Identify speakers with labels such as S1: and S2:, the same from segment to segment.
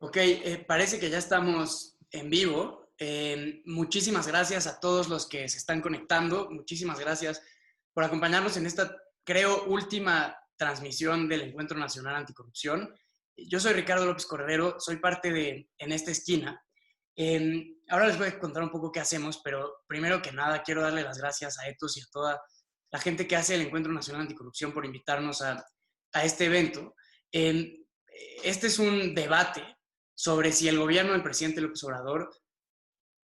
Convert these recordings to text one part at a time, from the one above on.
S1: Ok, parece que ya estamos en vivo. Muchísimas gracias a todos los que se están conectando. Muchísimas gracias por acompañarnos en esta, creo, última transmisión del Encuentro Nacional Anticorrupción. Yo soy Ricardo López Cordero, soy parte de En esta esquina. Ahora les voy a contar un poco qué hacemos, pero primero que nada quiero darle las gracias a Etos y a toda la gente que hace el Encuentro Nacional Anticorrupción por invitarnos a este evento. Eh, este es un debate sobre si el gobierno del presidente López Obrador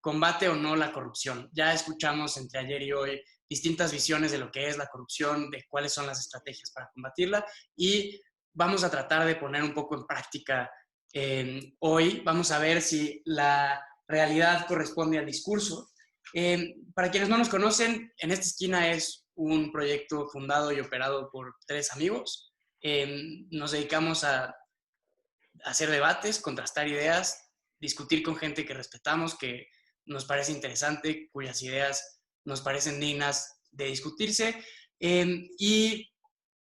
S1: combate o no la corrupción. Ya escuchamos entre ayer y hoy distintas visiones de lo que es la corrupción, de cuáles son las estrategias para combatirla y vamos a tratar de poner un poco en práctica hoy. Vamos a ver si la realidad corresponde al discurso. Para quienes no nos conocen, En esta esquina es un proyecto fundado y operado por tres amigos. Nos dedicamos a hacer debates, contrastar ideas, discutir con gente que respetamos, que nos parece interesante, cuyas ideas nos parecen dignas de discutirse. Y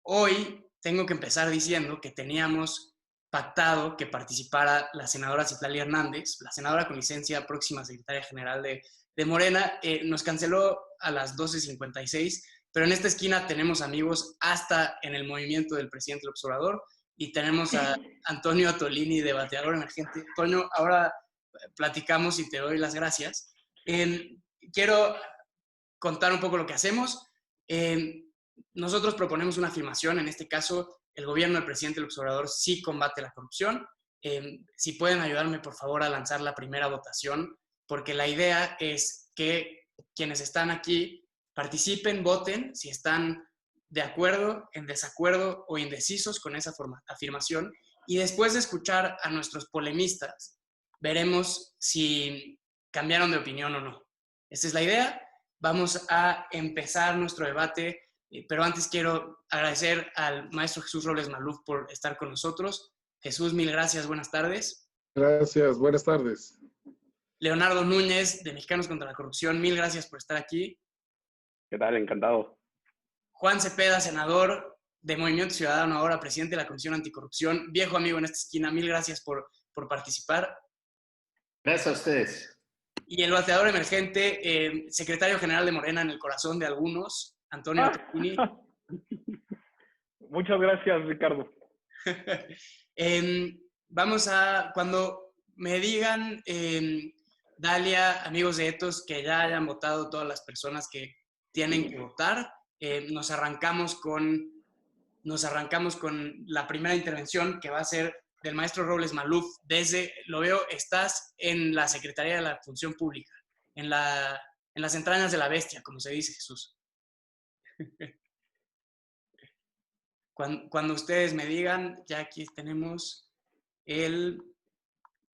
S1: hoy tengo que empezar diciendo que teníamos pactado que participara la senadora Citlali Hernández, la senadora con licencia, próxima secretaria general de Morena. Nos canceló a las 12:56, pero en esta esquina tenemos amigos hasta en el movimiento del presidente López Obrador y tenemos a Antonio Atolini, debateador emergente. Toño, ahora platicamos y te doy las gracias. Quiero contar un poco lo que hacemos. Nosotros proponemos una afirmación, en este caso, el gobierno del presidente López Obrador sí combate la corrupción. Si pueden ayudarme, por favor, a lanzar la primera votación, porque la idea es que quienes están aquí participen, voten, si están de acuerdo, en desacuerdo o indecisos con esa afirmación, y después de escuchar a nuestros polemistas, veremos si cambiaron de opinión o no. Esa es la idea. Vamos a empezar nuestro debate, pero antes quiero agradecer al maestro Jesús Robles Maluf por estar con nosotros. Jesús, mil gracias, buenas tardes.
S2: Gracias, buenas tardes.
S1: Leonardo Núñez, de Mexicanos contra la Corrupción, mil gracias por estar aquí.
S3: ¿Qué tal? Encantado.
S1: Juan Cepeda, senador de Movimiento Ciudadano, ahora presidente de la Comisión Anticorrupción, viejo amigo en esta esquina, mil gracias por participar.
S4: Gracias a ustedes.
S1: Y el bateador emergente, secretario general de Morena en el corazón de algunos, Antonio Atolini.
S3: Muchas gracias, Ricardo.
S1: Vamos a, cuando me digan, Dalia, amigos de Etos, que ya hayan votado todas las personas que tienen que votar, nos arrancamos con la primera intervención, que va a ser del maestro Robles Maluf. Lo veo, estás en la Secretaría de la Función Pública, en las entrañas de la bestia, como se dice, Jesús. Cuando ustedes me digan, ya aquí tenemos el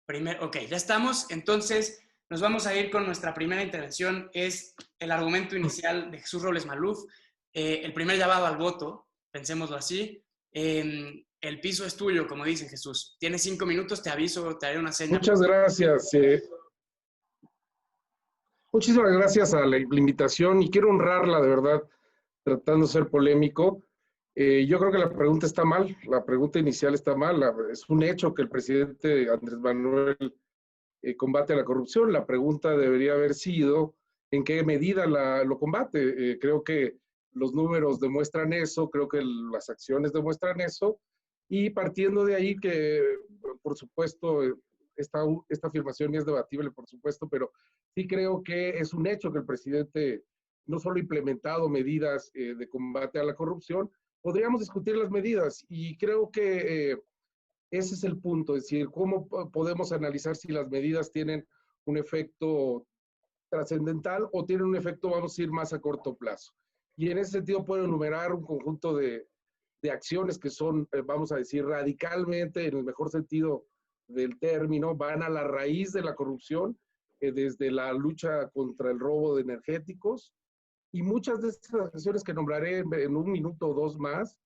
S1: primer... Ok, ya estamos. Entonces, nos vamos a ir con nuestra primera intervención. Es el argumento inicial de Jesús Robles Maluf. El primer llamado al voto, pensémoslo así. El piso es tuyo, como dice Jesús. Tienes 5 minutos, te aviso, te haré una señal.
S2: Muchas gracias. Muchísimas gracias a la invitación y quiero honrarla, de verdad, tratando de ser polémico. Yo creo que la pregunta está mal, la pregunta inicial está mal. Es un hecho que el presidente Andrés Manuel combate a la corrupción. La pregunta debería haber sido en qué medida lo combate. Creo que los números demuestran eso, creo que las acciones demuestran eso, y partiendo de ahí que, por supuesto, esta afirmación es debatible, por supuesto, pero sí creo que es un hecho que el presidente no solo ha implementado medidas de combate a la corrupción, podríamos discutir las medidas, y creo que ese es el punto, es decir, cómo podemos analizar si las medidas tienen un efecto trascendental o tienen un efecto, vamos a ir más a corto plazo. Y en ese sentido puedo enumerar un conjunto de acciones que son, vamos a decir, radicalmente, en el mejor sentido del término, van a la raíz de la corrupción, desde la lucha contra el robo de energéticos, y muchas de estas acciones que nombraré en un minuto o dos más,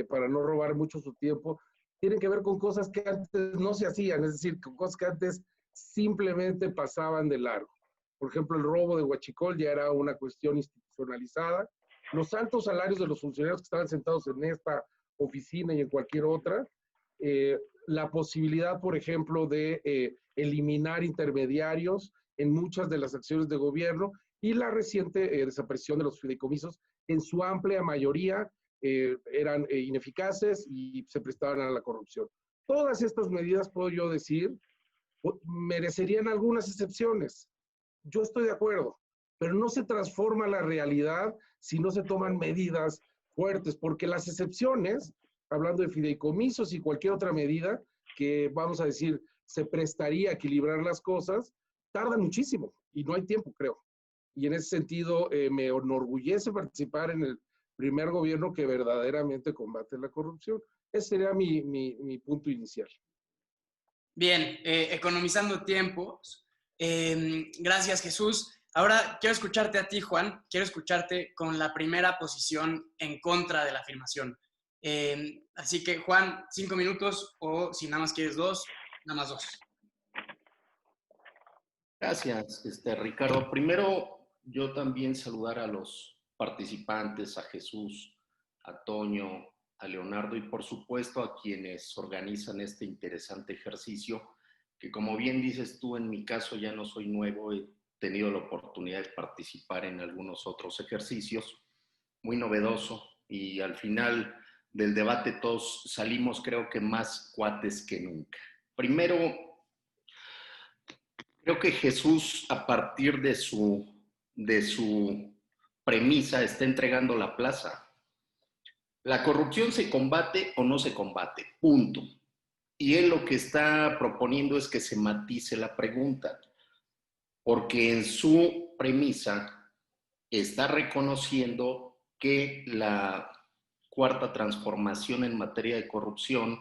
S2: para no robar mucho su tiempo, tienen que ver con cosas que antes no se hacían, es decir, con cosas que antes simplemente pasaban de largo. Por ejemplo, el robo de Huachicol ya era una cuestión institucionalizada. Los altos salarios de los funcionarios que estaban sentados en esta oficina y en cualquier otra, la posibilidad, por ejemplo, de eliminar intermediarios en muchas de las acciones de gobierno y la reciente desaparición de los fideicomisos. En su amplia mayoría eran ineficaces y se prestaban a la corrupción. Todas estas medidas, puedo yo decir, merecerían algunas excepciones. Yo estoy de acuerdo, pero no se transforma la realidad si no se toman medidas fuertes, porque las excepciones, hablando de fideicomisos y cualquier otra medida que, vamos a decir, se prestaría a equilibrar las cosas, tardan muchísimo y no hay tiempo, creo. Y en ese sentido, me enorgullece participar en el primer gobierno que verdaderamente combate la corrupción. Ese sería mi punto inicial.
S1: Bien, economizando tiempos. Gracias, Jesús. Ahora quiero escucharte a ti, Juan. Quiero escucharte con la primera posición en contra de la afirmación. Así que, Juan, 5 minutos o si nada más quieres 2, nada más 2.
S4: Gracias, Ricardo. Primero, yo también saludar a los participantes, a Jesús, a Toño, a Leonardo y por supuesto a quienes organizan este interesante ejercicio, que como bien dices tú, en mi caso ya no soy nuevo, he tenido la oportunidad de participar en algunos otros ejercicios, muy novedoso y al final del debate todos salimos creo que más cuates que nunca. Primero, creo que Jesús, a partir de su premisa, está entregando la plaza. La corrupción se combate o no se combate, punto. Y él lo que está proponiendo es que se matice la pregunta, porque en su premisa está reconociendo que la cuarta transformación en materia de corrupción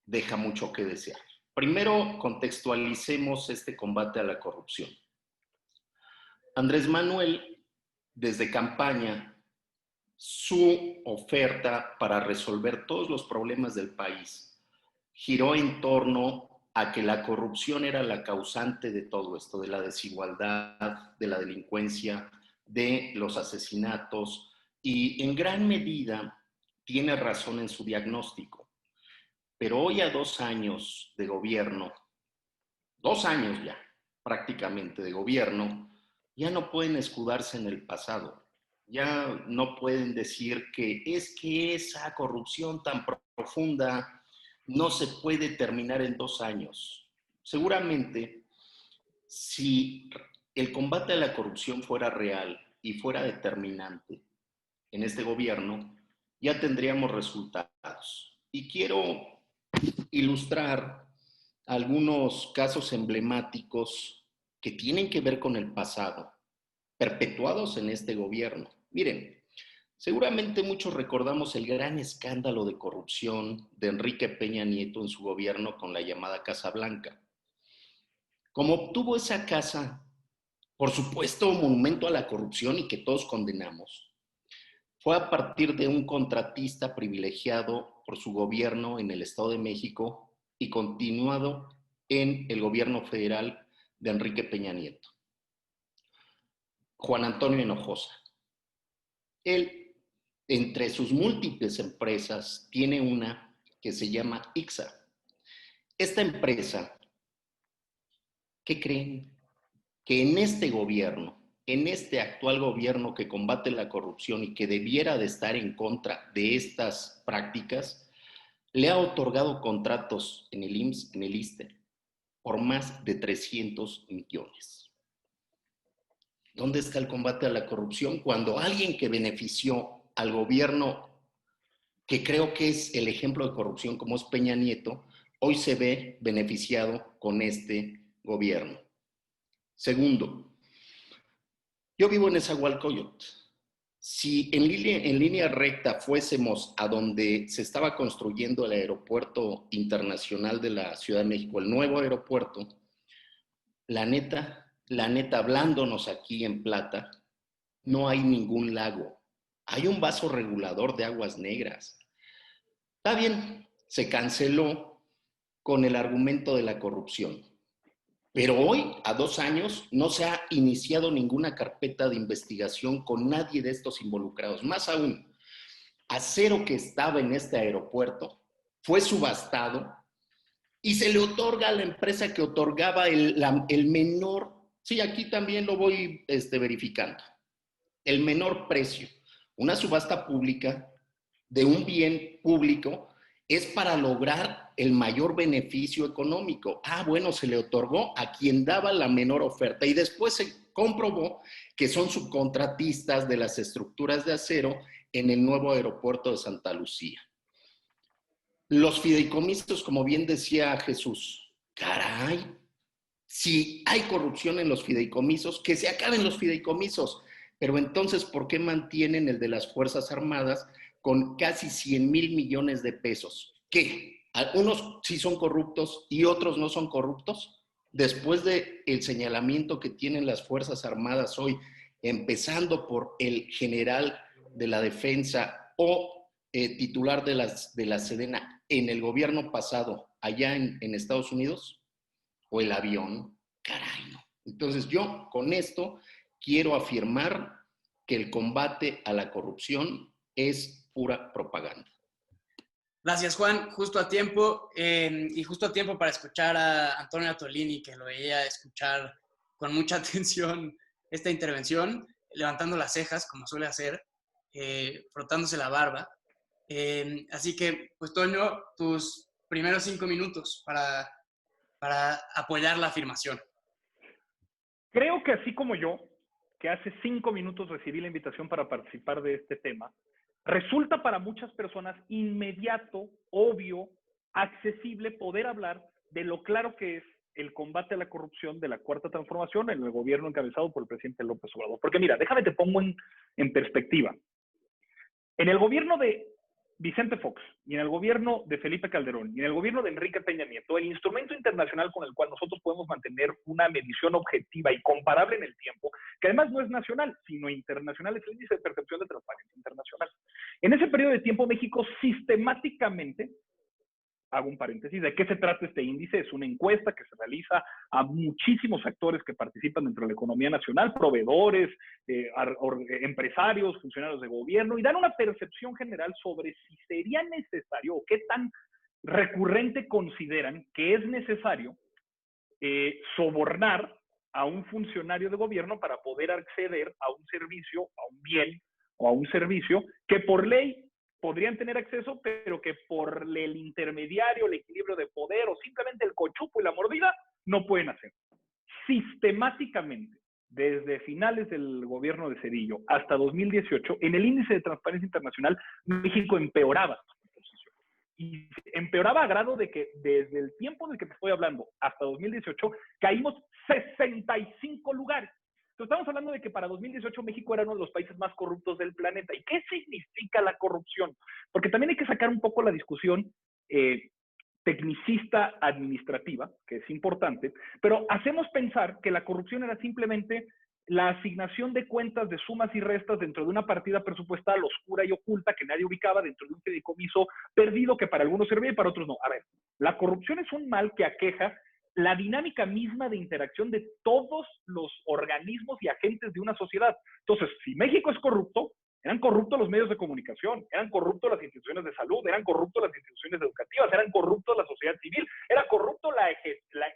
S4: deja mucho que desear. Primero, contextualicemos este combate a la corrupción. Andrés Manuel, desde campaña, su oferta para resolver todos los problemas del país giró en torno a que la corrupción era la causante de todo esto, de la desigualdad, de la delincuencia, de los asesinatos, y en gran medida tiene razón en su diagnóstico. Pero hoy, a 2 años de gobierno, 2 años ya prácticamente de gobierno, ya no pueden escudarse en el pasado. Ya no pueden decir que esa corrupción tan profunda no se puede terminar en 2 años. Seguramente, si el combate a la corrupción fuera real y fuera determinante en este gobierno, ya tendríamos resultados. Y quiero ilustrar algunos casos emblemáticos que tienen que ver con el pasado, perpetuados en este gobierno. Miren, seguramente muchos recordamos el gran escándalo de corrupción de Enrique Peña Nieto en su gobierno con la llamada Casa Blanca. Como obtuvo esa casa, por supuesto, un monumento a la corrupción y que todos condenamos, fue a partir de un contratista privilegiado por su gobierno en el Estado de México y continuado en el gobierno federal de Enrique Peña Nieto, Juan Antonio Hinojosa. Él, entre sus múltiples empresas, tiene una que se llama ICSA. Esta empresa, ¿qué creen? Que en este gobierno, en este actual gobierno que combate la corrupción y que debiera de estar en contra de estas prácticas, le ha otorgado contratos en el IMSS, en el ISSSTE, por más de 300 millones. ¿Dónde está el combate a la corrupción cuando alguien que benefició al gobierno, que creo que es el ejemplo de corrupción como es Peña Nieto, hoy se ve beneficiado con este gobierno? Segundo, yo vivo en Nezahualcóyotl. Si en línea recta fuésemos a donde se estaba construyendo el aeropuerto internacional de la Ciudad de México, el nuevo aeropuerto, la neta, hablándonos aquí en plata, no hay ningún lago. Hay un vaso regulador de aguas negras. Está bien, se canceló con el argumento de la corrupción. Pero hoy, a 2 años, no se ha iniciado ninguna carpeta de investigación con nadie de estos involucrados. Más aún, acero que estaba en este aeropuerto fue subastado y se le otorga a la empresa que otorgaba el menor, sí, aquí también lo voy verificando, el menor precio. Una subasta pública de un bien público es para lograr el mayor beneficio económico. Ah, bueno, se le otorgó a quien daba la menor oferta y después se comprobó que son subcontratistas de las estructuras de acero en el nuevo aeropuerto de Santa Lucía. Los fideicomisos, como bien decía Jesús, caray, si hay corrupción en los fideicomisos, que se acaben los fideicomisos. Pero entonces, ¿por qué mantienen el de las Fuerzas Armadas con casi 100,000 millones de pesos? ¿Qué? ¿Algunos sí son corruptos y otros no son corruptos? Después del señalamiento que tienen las Fuerzas Armadas hoy, empezando por el general de la Defensa o titular de la Sedena en el gobierno pasado, allá en Estados Unidos, o el avión, caray, no. Entonces yo con esto quiero afirmar que el combate a la corrupción es pura propaganda.
S1: Gracias, Juan. Justo a tiempo, y justo a tiempo para escuchar a Antonio Atolini, que lo veía escuchar con mucha atención esta intervención, levantando las cejas, como suele hacer, frotándose la barba. Así que, pues, Toño, tus primeros 5 minutos para apoyar la afirmación.
S3: Creo que así como yo, que hace 5 minutos recibí la invitación para participar de este tema, resulta para muchas personas inmediato, obvio, accesible poder hablar de lo claro que es el combate a la corrupción de la Cuarta Transformación en el gobierno encabezado por el presidente López Obrador. Porque mira, déjame te pongo en perspectiva. En el gobierno de Vicente Fox y en el gobierno de Felipe Calderón y en el gobierno de Enrique Peña Nieto, el instrumento internacional con el cual nosotros podemos mantener una medición objetiva y comparable en el tiempo, que además no es nacional, sino internacional, es el índice de percepción de transparencia internacional. En ese periodo de tiempo, México sistemáticamente, hago un paréntesis, ¿de qué se trata este índice? Es una encuesta que se realiza a muchísimos actores que participan dentro de la economía nacional, proveedores, empresarios, funcionarios de gobierno, y dan una percepción general sobre si sería necesario o qué tan recurrente consideran que es necesario sobornar a un funcionario de gobierno para poder acceder a un servicio, a un bien o a un servicio que por ley podrían tener acceso, pero que por el intermediario, el equilibrio de poder o simplemente el cochupo y la mordida, no pueden hacer. Sistemáticamente, desde finales del gobierno de Zedillo hasta 2018, en el índice de transparencia internacional, México empeoraba su posición. Y empeoraba a grado de que desde el tiempo del que te estoy hablando hasta 2018, caímos 65 lugares. Entonces, estamos hablando de que para 2018 México era uno de los países más corruptos del planeta. ¿Y qué significa la corrupción? Porque también hay que sacar un poco la discusión tecnicista administrativa, que es importante, pero hacemos pensar que la corrupción era simplemente la asignación de cuentas de sumas y restas dentro de una partida presupuestal oscura y oculta que nadie ubicaba dentro de un fideicomiso perdido que para algunos servía y para otros no. A ver, la corrupción es un mal que aqueja la dinámica misma de interacción de todos los organismos y agentes de una sociedad. Entonces, si México es corrupto, eran corruptos los medios de comunicación, eran corruptos las instituciones de salud, eran corruptos las instituciones educativas, eran corruptos la sociedad civil, era corrupto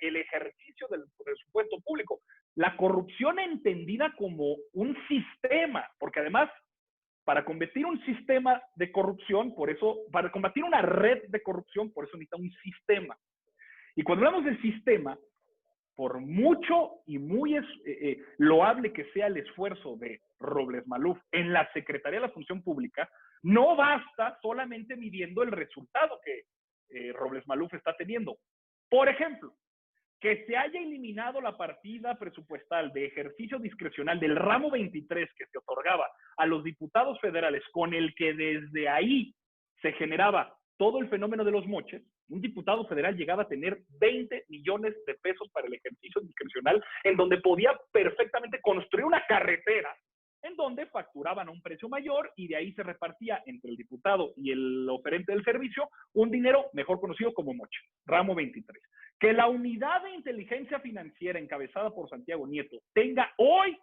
S3: el ejercicio del presupuesto público. La corrupción entendida como un sistema, porque además, para combatir un sistema de corrupción, para combatir una red de corrupción, por eso necesita un sistema. Y cuando hablamos del sistema, por mucho y muy loable que sea el esfuerzo de Robles Maluf en la Secretaría de la Función Pública, no basta solamente midiendo el resultado que Robles Maluf está teniendo. Por ejemplo, que se haya eliminado la partida presupuestal de ejercicio discrecional del ramo 23 que se otorgaba a los diputados federales, con el que desde ahí se generaba todo el fenómeno de los moches. Un diputado federal llegaba a tener 20 millones de pesos para el ejercicio discrecional, en donde podía perfectamente construir una carretera, en donde facturaban a un precio mayor y de ahí se repartía entre el diputado y el oferente del servicio un dinero mejor conocido como moche, ramo 23. Que la unidad de inteligencia financiera encabezada por Santiago Nieto tenga hoy,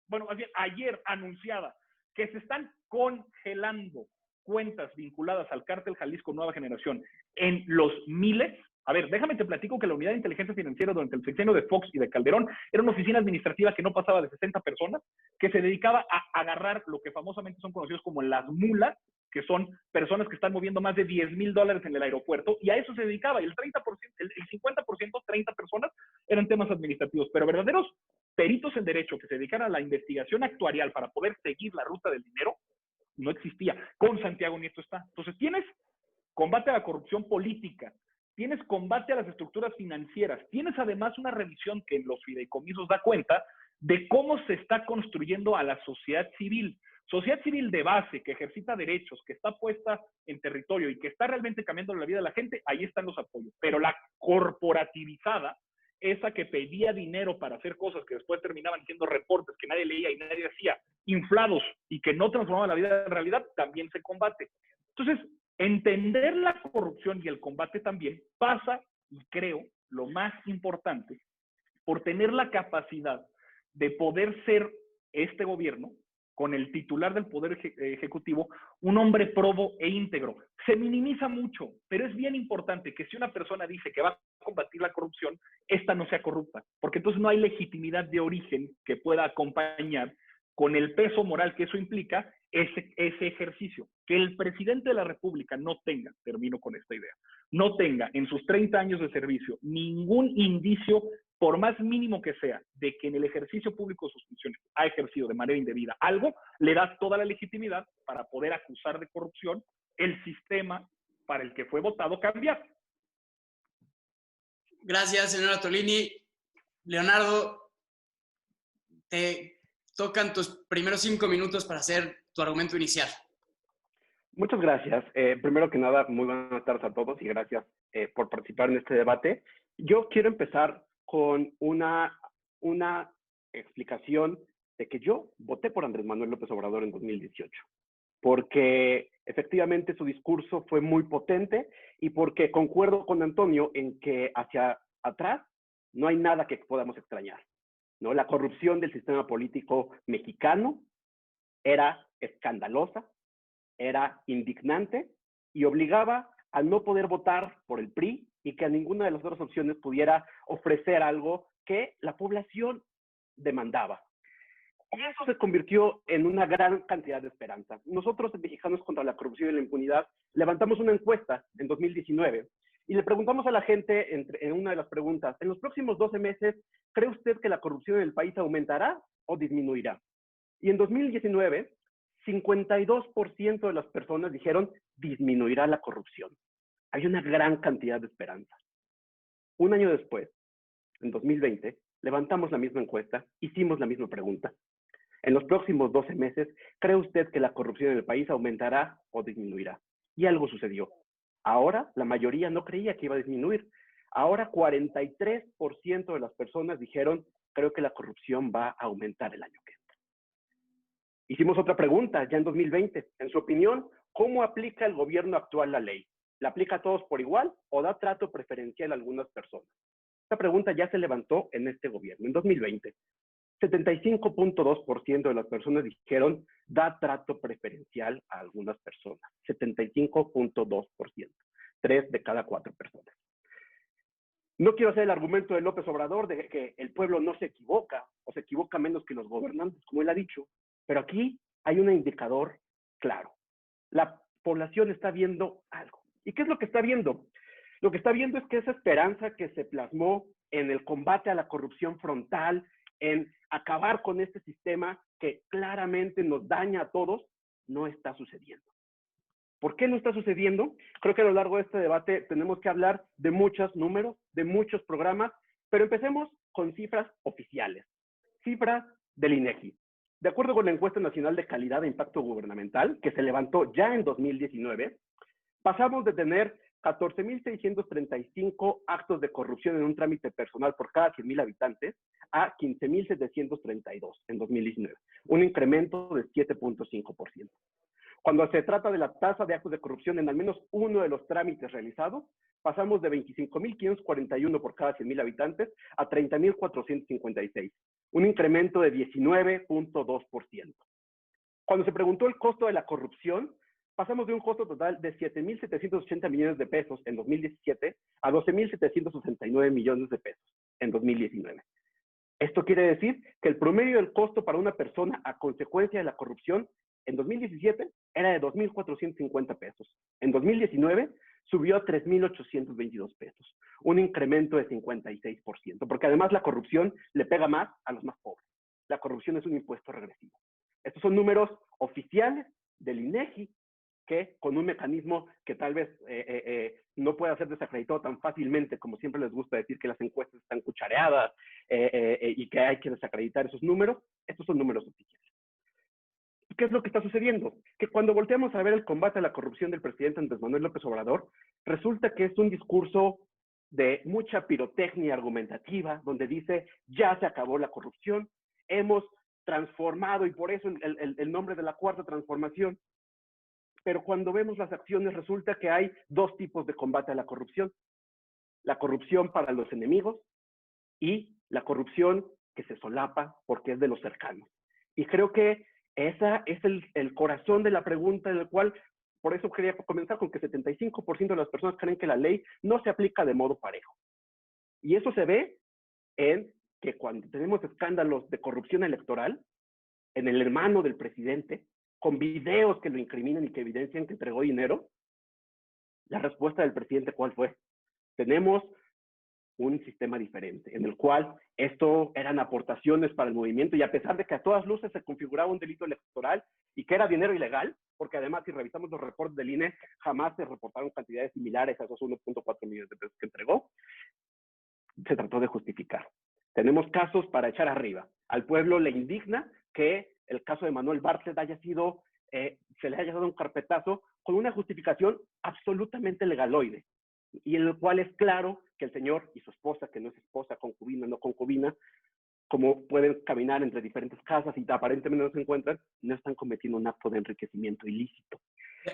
S3: bueno, más bien ayer anunciada, que se están congelando cuentas vinculadas al cártel Jalisco Nueva Generación en los miles, A ver, déjame te platico que la unidad de inteligencia financiera durante el sexenio de Fox y de Calderón era una oficina administrativa que no pasaba de 60 personas, que se dedicaba a agarrar lo que famosamente son conocidos como las mulas, que son personas que están moviendo más de $10,000 en el aeropuerto, y a eso se dedicaba. Y el 30%, el 50%, 30 personas, eran temas administrativos. Pero verdaderos peritos en derecho que se dedicaran a la investigación actuarial para poder seguir la ruta del dinero, no existía. Con Santiago Nieto está. Entonces tienes combate a la corrupción política, tienes combate a las estructuras financieras, tienes además una revisión que en los fideicomisos da cuenta de cómo se está construyendo a la sociedad civil de base, que ejercita derechos, que está puesta en territorio y que está realmente cambiando la vida de la gente. Ahí están los apoyos. Pero la corporativizada, esa que pedía dinero para hacer cosas que después terminaban siendo reportes que nadie leía y nadie hacía, inflados y que no transformaban la vida en realidad, también se combate. Entonces, entender la corrupción y el combate también pasa, y creo, lo más importante, por tener la capacidad de poder ser este gobierno, con el titular del Poder Ejecutivo, un hombre probo e íntegro. Se minimiza mucho, pero es bien importante que si una persona dice que va a combatir la corrupción, esta no sea corrupta, porque entonces no hay legitimidad de origen que pueda acompañar con el peso moral que eso implica ese ejercicio. Que el presidente de la República no tenga, termino con esta idea, no tenga en sus 30 años de servicio ningún indicio, por más mínimo que sea, de que en el ejercicio público de sus funciones ha ejercido de manera indebida algo, le da toda la legitimidad para poder acusar de corrupción el sistema para el que fue votado cambiar.
S1: Gracias, señora Tolini. Leonardo, te tocan tus primeros 5 minutos para hacer tu argumento inicial.
S5: Muchas gracias. Primero que nada, muy buenas tardes a todos y gracias por participar en este debate. Yo quiero empezar con una explicación de que yo voté por Andrés Manuel López Obrador en 2018, porque efectivamente su discurso fue muy potente y porque concuerdo con Antonio en que hacia atrás no hay nada que podamos extrañar, ¿no? La corrupción del sistema político mexicano era escandalosa, era indignante y obligaba a no poder votar por el PRI y que a ninguna de las otras opciones pudiera ofrecer algo que la población demandaba. Y eso se convirtió en una gran cantidad de esperanza. Nosotros, en Mexicanos contra la Corrupción y la Impunidad, levantamos una encuesta en 2019 y le preguntamos a la gente, en una de las preguntas, en los próximos 12 meses, ¿cree usted que la corrupción en el país aumentará o disminuirá? Y en 2019, 52% de las personas dijeron disminuirá la corrupción. Hay una gran cantidad de esperanza. Un año después, en 2020, levantamos la misma encuesta, hicimos la misma pregunta. En los próximos 12 meses, ¿cree usted que la corrupción en el país aumentará o disminuirá? Y algo sucedió. Ahora, la mayoría no creía que iba a disminuir. Ahora, 43% de las personas dijeron, creo que la corrupción va a aumentar el año que entra. Hicimos otra pregunta ya en 2020. En su opinión, ¿cómo aplica el gobierno actual la ley? ¿La aplica a todos por igual o da trato preferencial a algunas personas? Esta pregunta ya se levantó en este gobierno, en 2020. 75.2% de las personas dijeron da trato preferencial a algunas personas. 75.2%. 3 de cada 4 personas. No quiero hacer el argumento de López Obrador de que el pueblo no se equivoca o se equivoca menos que los gobernantes, como él ha dicho, pero aquí hay un indicador claro. La población está viendo algo. ¿Y qué es lo que está viendo? Lo que está viendo es que esa esperanza que se plasmó en el combate a la corrupción frontal, en acabar con este sistema que claramente nos daña a todos, no está sucediendo. ¿Por qué no está sucediendo? Creo que a lo largo de este debate tenemos que hablar de muchos números, de muchos programas, pero empecemos con cifras oficiales. Cifras del INEGI. De acuerdo con la Encuesta Nacional de Calidad de Impacto Gubernamental, que se levantó ya en 2019, pasamos de tener 14,635 actos de corrupción en un trámite personal por cada 100,000 habitantes a 15,732 en 2019, un incremento de 7.5%. Cuando se trata de la tasa de actos de corrupción en al menos uno de los trámites realizados, pasamos de 25,541 por cada 100,000 habitantes a 30,456, un incremento de 19.2%. Cuando se preguntó el costo de la corrupción, pasamos de un costo total de 7.780 millones de pesos en 2017 a 12.769 millones de pesos en 2019. Esto quiere decir que el promedio del costo para una persona a consecuencia de la corrupción en 2017 era de 2.450 pesos. En 2019 subió a 3.822 pesos, un incremento de 56%, porque además la corrupción le pega más a los más pobres. La corrupción es un impuesto regresivo. Estos son números oficiales del INEGI, que con un mecanismo que tal vez no pueda ser desacreditado tan fácilmente, como siempre les gusta decir que las encuestas están cuchareadas y que hay que desacreditar esos números, estos son números oficiales. ¿Qué es lo que está sucediendo? Que cuando volteamos a ver el combate a la corrupción del presidente Andrés Manuel López Obrador, resulta que es un discurso de mucha pirotecnia argumentativa, donde dice, ya se acabó la corrupción, hemos transformado, y por eso el nombre de la cuarta transformación. Pero cuando vemos las acciones, resulta que hay dos tipos de combate a la corrupción. La corrupción para los enemigos y la corrupción que se solapa porque es de los cercanos. Y creo que ese es el corazón de la pregunta, en el cual, por eso quería comenzar con que 75% de las personas creen que la ley no se aplica de modo parejo. Y eso se ve en que cuando tenemos escándalos de corrupción electoral, en el hermano del presidente, con videos que lo incriminan y que evidencian que entregó dinero, la respuesta del presidente, ¿cuál fue? Tenemos un sistema diferente, en el cual esto eran aportaciones para el movimiento, y a pesar de que a todas luces se configuraba un delito electoral y que era dinero ilegal, porque además si revisamos los reportes del INE, jamás se reportaron cantidades similares a esos 1.4 millones de pesos que entregó, se trató de justificar. Tenemos casos para echar arriba. Al pueblo le indigna que el caso de Manuel Bartlett haya sido, se le haya dado un carpetazo con una justificación absolutamente legaloide, y en el cual es claro que el señor y su esposa, que no es esposa, concubina, no concubina, como pueden caminar entre diferentes casas y aparentemente no se encuentran, no están cometiendo un acto de enriquecimiento ilícito.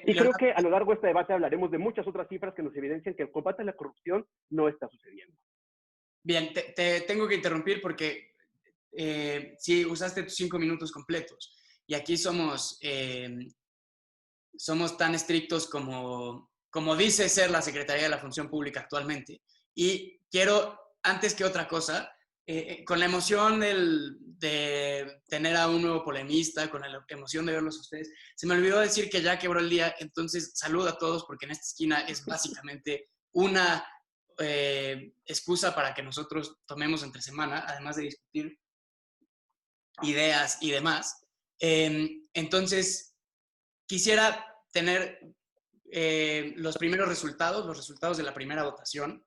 S5: Y creo que a lo largo de este debate hablaremos de muchas otras cifras que nos evidencian que el combate a la corrupción no está sucediendo.
S1: Bien, te tengo que interrumpir porque sí, usaste tus 5 minutos completos. Y aquí somos tan estrictos como dice ser la Secretaría de la Función Pública actualmente. Y quiero, antes que otra cosa, con la emoción de tener a un nuevo polemista, con la emoción de verlos a ustedes, se me olvidó decir que ya quebró el día, entonces salud a todos, porque en esta esquina es básicamente una excusa para que nosotros tomemos entre semana, además de discutir ideas y demás. Entonces, quisiera tener los primeros resultados, los resultados de la primera votación.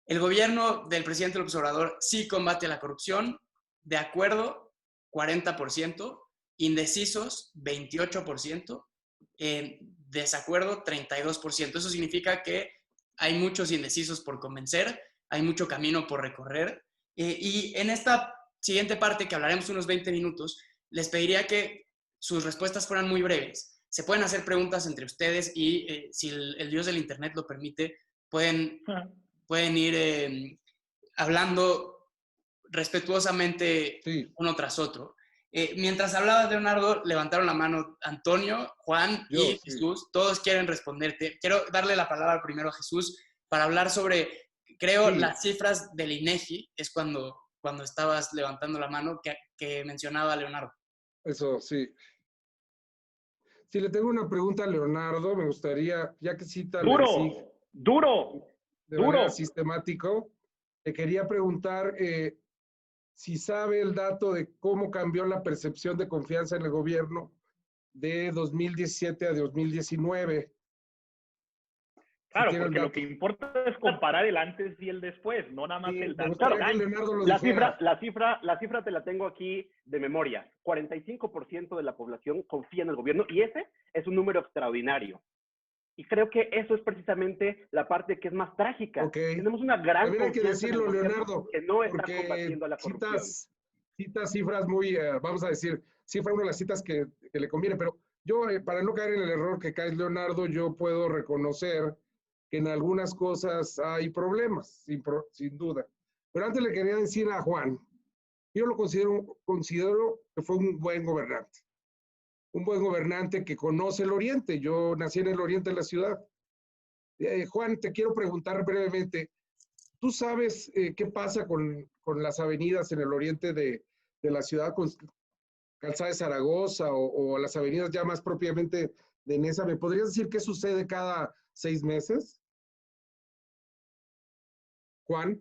S1: El gobierno del presidente López Obrador sí combate la corrupción, de acuerdo, 40%, indecisos, 28%, desacuerdo, 32%. Eso significa que hay muchos indecisos por convencer, hay mucho camino por recorrer. Y en esta siguiente parte, que hablaremos unos 20 minutos, les pediría que sus respuestas fueran muy breves. Se pueden hacer preguntas entre ustedes y si el dios del internet lo permite, pueden ir hablando respetuosamente uno tras otro. Mientras hablaba Leonardo, levantaron la mano Antonio, Juan y Jesús. Todos quieren responderte. Quiero darle la palabra primero a Jesús para hablar sobre, creo, las cifras del INEGI. Es cuando estabas levantando la mano que mencionaba Leonardo.
S2: Eso, sí. Si le tengo una pregunta a Leonardo, me gustaría, ya que cita de manera sistemático, le quería preguntar si sabe el dato de cómo cambió la percepción de confianza en el gobierno de 2017 a 2019.
S3: Claro, porque lo que importa es comparar el antes y el después, no nada más el dato.
S2: Claro, la
S5: cifra te la tengo aquí de memoria. 45% de la población confía en el gobierno, y ese es un número extraordinario. Y creo que eso es precisamente la parte que es más trágica. Tenemos una gran
S2: confianza. Hay que decirlo, Leonardo,
S5: que no está combatiendo la corrupción.
S2: Citas cifras muy, vamos a decir, cifra una de las citas que le conviene, pero yo, para no caer en el error que cae Leonardo, yo puedo reconocer que en algunas cosas hay problemas, sin duda. Pero antes le quería decir a Juan, yo lo considero que fue un buen gobernante. un buen gobernante que conoce el oriente. Yo nací en el oriente de la ciudad. Juan, te quiero preguntar brevemente, ¿tú sabes qué pasa con las avenidas en el oriente de la ciudad, con Calzada de Zaragoza o las avenidas ya más propiamente de Nesa? ¿Me podrías decir qué sucede cada 6 meses? Juan,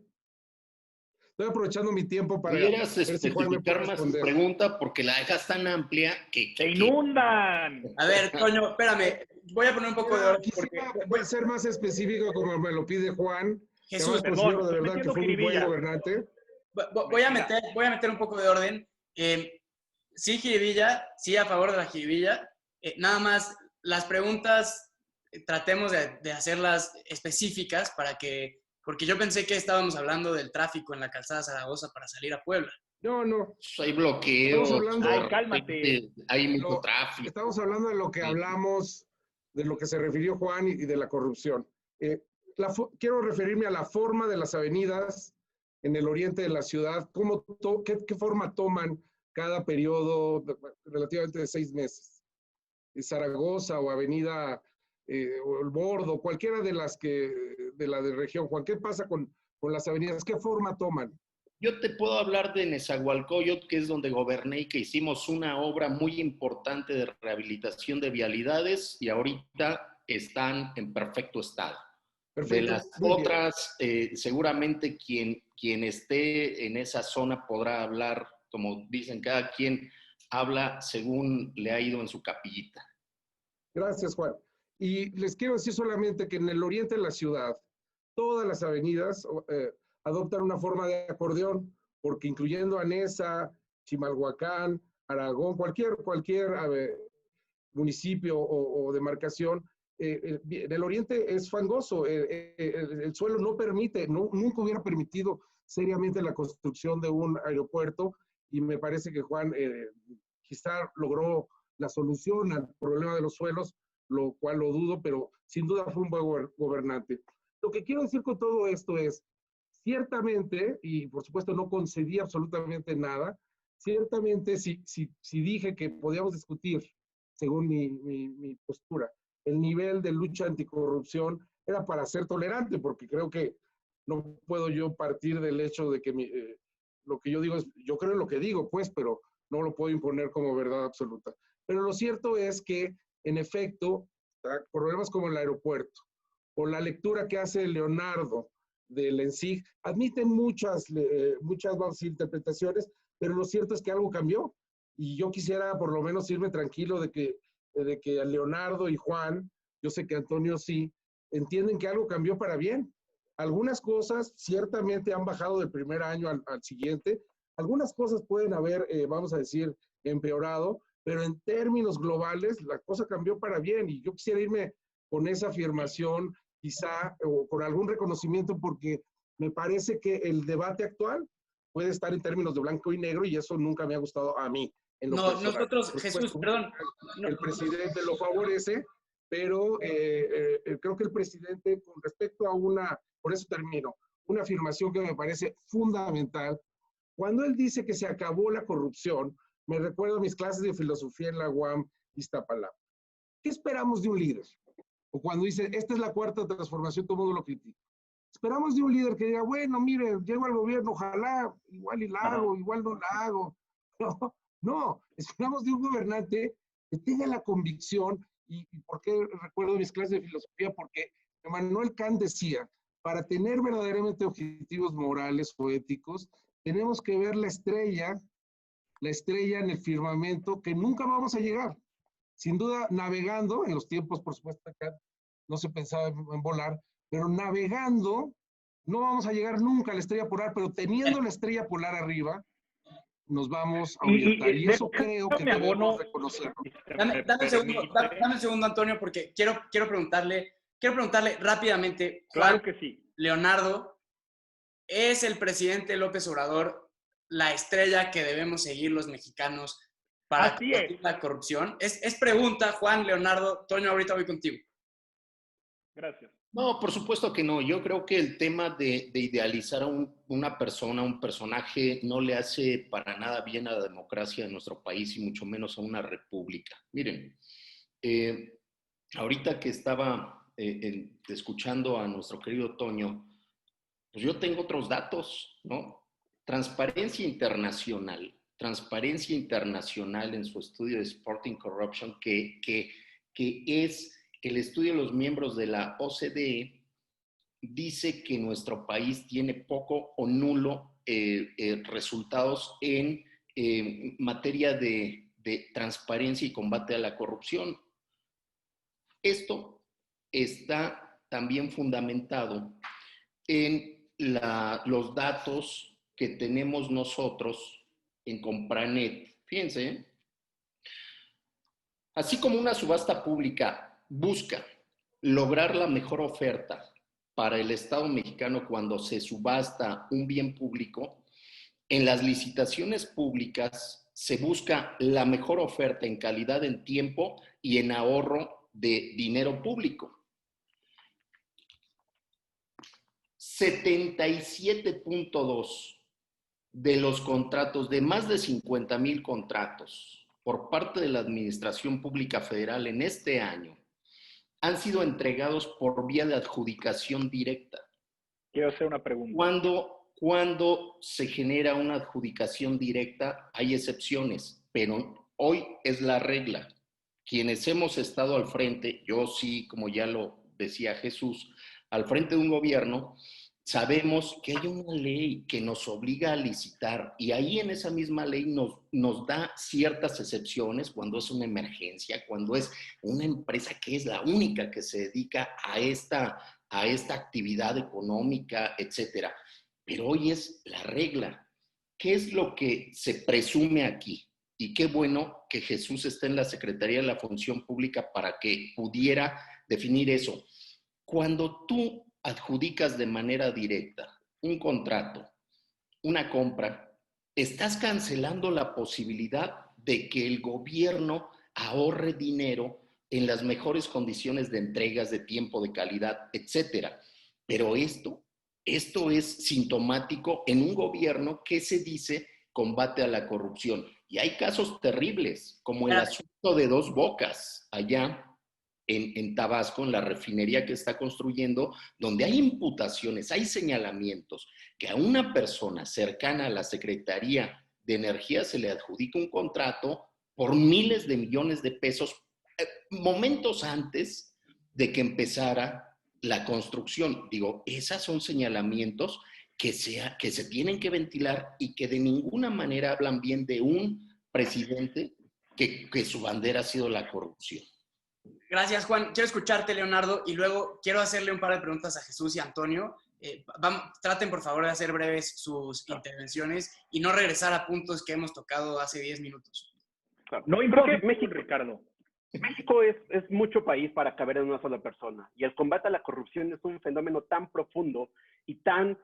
S2: estoy aprovechando mi tiempo para
S4: ¿Pudieras
S2: ver si Juan me puede
S4: especificar más tu
S2: responder.
S4: pregunta? Porque la dejas tan amplia que
S3: ¡Se inundan!
S1: A ver, Toño, espérame. Voy a poner un poco de orden.
S2: Quisiera voy ser más específico como me lo pide Juan.
S1: Jesús,
S2: Además, considero de
S3: estoy
S2: verdad que
S3: metiendo
S2: fue un buen
S3: jiribilla.
S2: gobernante.
S1: voy a meter un poco de orden. Sí, jiribilla, sí a favor de la jiribilla. Nada más, las preguntas tratemos de hacerlas específicas porque yo pensé que estábamos hablando del tráfico en la calzada Zaragoza para salir a Puebla.
S2: No.
S4: hay bloqueos,
S2: Estamos hablando-
S3: Ay, cálmate.
S4: hay mucho tráfico.
S2: Estamos hablando de lo que hablamos, de lo que se refirió Juan y de la corrupción. Quiero referirme a la forma de las avenidas en el oriente de la ciudad, qué forma toman cada periodo relativamente de 6 meses. Zaragoza o Avenida o el Bordo, cualquiera de las de la de región. Juan, ¿qué pasa con las avenidas? ¿Qué forma toman?
S4: Yo te puedo hablar de Nezahualcóyotl, que es donde goberné y que hicimos una obra muy importante de rehabilitación de vialidades y ahorita están en perfecto estado.
S2: Perfecto.
S4: De las otras, seguramente quien esté en esa zona podrá hablar, como dicen, cada quien habla según le ha ido en su capillita.
S2: Gracias, Juan. Y les quiero decir solamente que en el oriente de la ciudad, todas las avenidas adoptan una forma de acordeón, porque incluyendo a Nesa, Chimalhuacán, Aragón, cualquier municipio o demarcación, en el oriente es fangoso. El suelo no permite, nunca hubiera permitido seriamente la construcción de un aeropuerto, y me parece que Juan quizá logró la solución al problema de los suelos, lo cual lo dudo, pero sin duda fue un buen gobernante. Lo que quiero decir con todo esto es, ciertamente, y por supuesto no concedí absolutamente nada, ciertamente si dije que podíamos discutir, según mi postura, el nivel de lucha anticorrupción, era para ser tolerante, porque creo que no puedo yo partir del hecho de que lo que yo digo es, yo creo en lo que digo, pues, pero no lo puedo imponer como verdad absoluta. Pero lo cierto es que, en efecto, problemas como el aeropuerto, o la lectura que hace Leonardo del ENSIG, admiten muchas, vamos a decir, interpretaciones, pero lo cierto es que algo cambió. Y yo quisiera por lo menos irme tranquilo de que Leonardo y Juan, yo sé que Antonio sí, entienden que algo cambió para bien. Algunas cosas ciertamente han bajado del primer año al siguiente, algunas cosas pueden haber, vamos a decir, empeorado, pero en términos globales la cosa cambió para bien, y yo quisiera irme con esa afirmación, quizá, o con algún reconocimiento, porque me parece que el debate actual puede estar en términos de blanco y negro, y eso nunca me ha gustado a mí.
S1: No, nosotros, Jesús, perdón.
S2: El presidente lo favorece, pero creo que el presidente, con respecto a por eso termino, una afirmación que me parece fundamental, cuando él dice que se acabó la corrupción, me recuerdo a mis clases de filosofía en la UAM Iztapalapa. ¿Qué esperamos de un líder? O cuando dice, esta es la cuarta transformación, todo el mundo lo critica. Esperamos de un líder que diga, bueno, mire, llego al gobierno, ojalá, igual y la hago, igual no la hago. No, esperamos de un gobernante que tenga la convicción, y ¿por qué recuerdo mis clases de filosofía? Porque Immanuel Kant decía, para tener verdaderamente objetivos morales o éticos, tenemos que ver la estrella en el firmamento que nunca vamos a llegar. Sin duda, navegando, en los tiempos, por supuesto, acá no se pensaba en volar, pero navegando, no vamos a llegar nunca a la estrella polar, pero teniendo la estrella polar arriba, nos vamos a orientar. Y eso creo que debemos reconocerlo.
S1: Dame un segundo, Antonio, porque quiero preguntarle rápidamente,
S3: Claro que sí.
S1: Leonardo, ¿es el presidente López Obrador la estrella que debemos seguir los mexicanos para combatir la corrupción? Es pregunta, Juan, Leonardo, Toño, ahorita voy contigo.
S3: Gracias.
S4: No, por supuesto que no. Yo creo que el tema de idealizar a una persona, un personaje, no le hace para nada bien a la democracia de nuestro país y mucho menos a una república. Miren, eh, ahorita que estaba escuchando a nuestro querido Toño, pues yo tengo otros datos, ¿no? Transparencia Internacional en su estudio de Sporting Corruption, que es el estudio de los miembros de la OCDE, dice que nuestro país tiene poco o nulo resultados en materia de transparencia y combate a la corrupción. Esto está también fundamentado en los datos que tenemos nosotros en Compranet. Fíjense, así como una subasta pública busca lograr la mejor oferta para el Estado mexicano cuando se subasta un bien público, en las licitaciones públicas se busca la mejor oferta en calidad, en tiempo y en ahorro de dinero público. 77.2 de los contratos, de más de 50,000 contratos por parte de la Administración Pública Federal en este año, han sido entregados por vía de adjudicación directa.
S3: Quiero hacer una pregunta.
S4: Cuando se genera una adjudicación directa, hay excepciones, pero hoy es la regla. Quienes hemos estado al frente, yo sí, como ya lo decía Jesús, al frente de un gobierno, sabemos que hay una ley que nos obliga a licitar y ahí en esa misma ley nos da ciertas excepciones cuando es una emergencia, cuando es una empresa que es la única que se dedica a esta actividad económica, etcétera. Pero hoy es la regla. ¿Qué es lo que se presume aquí? Y qué bueno que Jesús esté en la Secretaría de la Función Pública para que pudiera definir eso. Cuando tú adjudicas de manera directa un contrato, una compra, estás cancelando la posibilidad de que el gobierno ahorre dinero en las mejores condiciones de entregas, de tiempo, de calidad, etcétera. Pero esto es sintomático en un gobierno que se dice combate a la corrupción. Y hay casos terribles, como el asunto de Dos Bocas, allá en Tabasco, en la refinería que está construyendo, donde hay imputaciones, hay señalamientos, que a una persona cercana a la Secretaría de Energía se le adjudica un contrato por miles de millones de pesos, momentos antes de que empezara la construcción. Digo, esos son señalamientos que se tienen que ventilar y que de ninguna manera hablan bien de un presidente que su bandera ha sido la corrupción.
S1: Gracias, Juan. Quiero escucharte, Leonardo, y luego quiero hacerle un par de preguntas a Jesús y a Antonio. Traten, por favor, de hacer breves sus intervenciones y no regresar a puntos que hemos tocado hace 10 minutos.
S3: No importa, México, Ricardo.
S5: México es mucho país para caber en una sola persona, y el combate a la corrupción es un fenómeno tan profundo y tan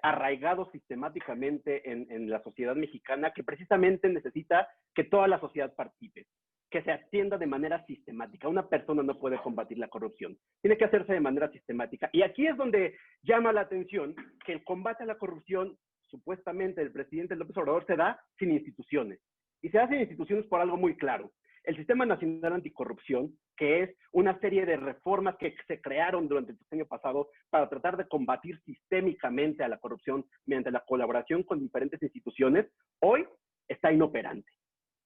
S5: arraigado sistemáticamente en la sociedad mexicana que precisamente necesita que toda la sociedad participe, que se atienda de manera sistemática. Una persona no puede combatir la corrupción, tiene que hacerse de manera sistemática. Y aquí es donde llama la atención que el combate a la corrupción, supuestamente el presidente López Obrador, se da sin instituciones. Y se da sin instituciones por algo muy claro. El Sistema Nacional Anticorrupción, que es una serie de reformas que se crearon durante el año pasado para tratar de combatir sistémicamente a la corrupción mediante la colaboración con diferentes instituciones, hoy está inoperante.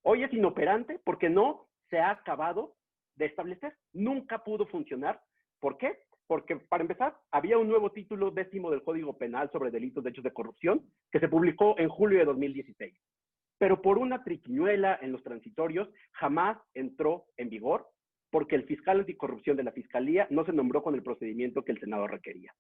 S5: Hoy es inoperante porque no se ha acabado de establecer. Nunca pudo funcionar. ¿Por qué? Porque, para empezar, había un nuevo título 10º del Código Penal sobre delitos de hechos de corrupción que se publicó en julio de 2016. Pero por una triquiñuela en los transitorios jamás entró en vigor porque el fiscal anticorrupción de la Fiscalía no se nombró con el procedimiento que el Senado requería.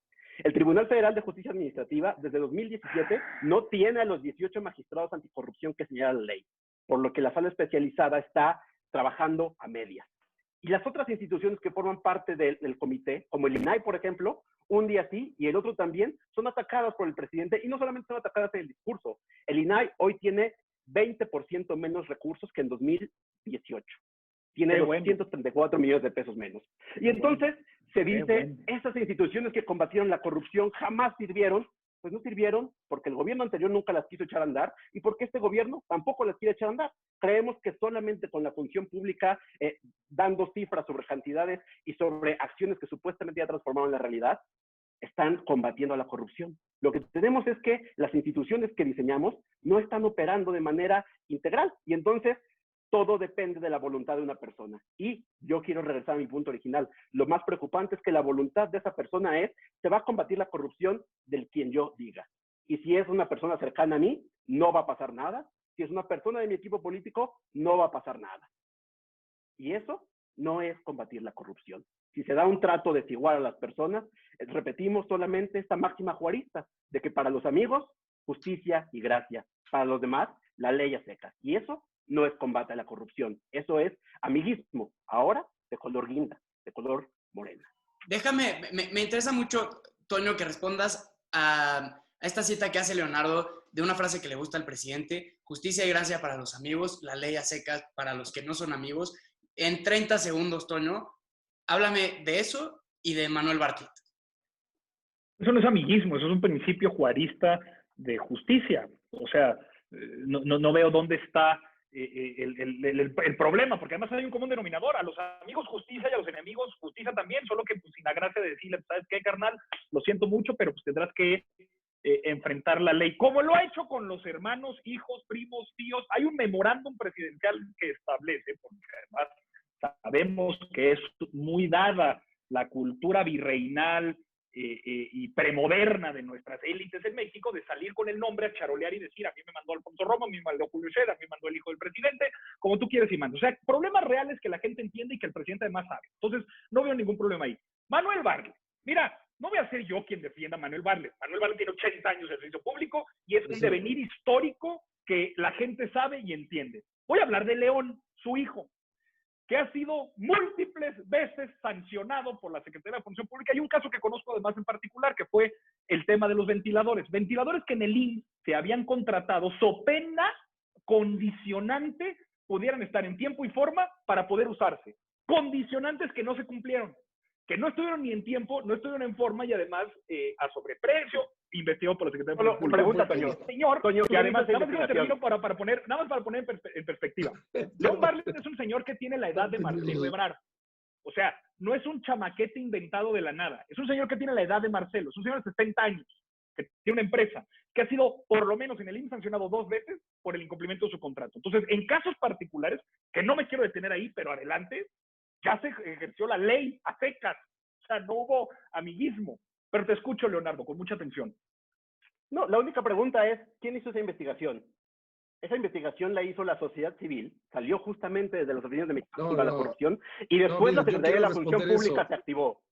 S5: El Tribunal Federal de Justicia Administrativa, desde 2017, no tiene a los 18 magistrados anticorrupción que señala la ley, por lo que la sala especializada está trabajando a medias. Y las otras instituciones que forman parte del comité, como el INAI, por ejemplo, un día sí y el otro también, son atacadas por el presidente, y no solamente son atacadas en el discurso. El INAI hoy tiene 20% menos recursos que en 2018. Tiene 234 millones de pesos menos. Y entonces se dice, esas instituciones que combatieron la corrupción jamás sirvieron. Pues no sirvieron porque el gobierno anterior nunca las quiso echar a andar y porque este gobierno tampoco las quiere echar a andar. Creemos que solamente con la función pública, dando cifras sobre cantidades y sobre acciones que supuestamente ya transformaron la realidad, están combatiendo a la corrupción. Lo que tenemos es que las instituciones que diseñamos no están operando de manera integral y entonces todo depende de la voluntad de una persona. Y yo quiero regresar a mi punto original. Lo más preocupante es que la voluntad de esa persona se va a combatir la corrupción del quien yo diga. Y si es una persona cercana a mí, no va a pasar nada. Si es una persona de mi equipo político, no va a pasar nada. Y eso no es combatir la corrupción. Si se da un trato desigual a las personas, repetimos solamente esta máxima juarista de que para los amigos, justicia y gracia. Para los demás, la ley a secas. Y eso no es combate a la corrupción. Eso es amiguismo. Ahora, de color guinda, de color morena.
S1: Déjame, me interesa mucho, Toño, que respondas a esta cita que hace Leonardo de una frase que le gusta al presidente: justicia y gracia para los amigos, la ley a secas para los que no son amigos. En 30 segundos, Toño, háblame de eso y de Manuel Bartlett.
S3: Eso no es amiguismo, eso es un principio juarista de justicia. O sea, no veo dónde está el problema, porque además hay un común denominador: a los amigos justicia y a los enemigos justicia también, solo que pues, sin la gracia de decirle, ¿sabes qué, carnal? Lo siento mucho, pero pues tendrás que enfrentar la ley, como lo ha hecho con los hermanos, hijos, primos, tíos. Hay un memorándum presidencial que establece, porque además sabemos que es muy dada la cultura virreinal y premoderna de nuestras élites en México, de salir con el nombre a charolear y decir: a mí me mandó Alfonso Romo, a mí me mandó Julio Scherer, a mí me mandó el hijo del presidente, como tú quieres y mandas. O sea, problemas reales que la gente entiende y que el presidente además sabe. Entonces, no veo ningún problema ahí. Manuel Bartlett, mira, no voy a ser yo quien defienda a Manuel Bartlett. Manuel Bartlett tiene 80 años de servicio público y es un devenir histórico que la gente sabe y entiende. Voy a hablar de León, su hijo, que ha sido múltiples veces sancionado por la Secretaría de Función Pública. Hay un caso que conozco además en particular, que fue el tema de los ventiladores. Ventiladores que en el IMSS se habían contratado so pena condicionante pudieran estar en tiempo y forma para poder usarse. Condicionantes que no se cumplieron, que no estuvieron ni en tiempo, no estuvieron en forma y además a sobreprecio, investigado por la Secretaría de Función Pública.
S5: Pregunta,
S3: Señor,
S5: Toño,
S3: que además, nada más termino para poner en perspectiva. León Bartlett es un señor que tiene la edad de Marcelo Ebrard. O sea, no es un chamaquete inventado de la nada. Es un señor que tiene la edad de Marcelo. Es un señor de 60 años, que tiene una empresa, que ha sido, por lo menos en el IMSS, sancionado 2 veces por el incumplimiento de su contrato. Entonces, en casos particulares, que no me quiero detener ahí, pero adelante, ya se ejerció la ley a secas. O sea, no hubo amiguismo. Pero te escucho, Leonardo, con mucha atención.
S5: No, la única pregunta es, ¿quién hizo esa investigación? Esa investigación la hizo la sociedad civil, salió justamente desde las oficinas de México contra la corrupción, y después la Secretaría de la Función Pública se activó.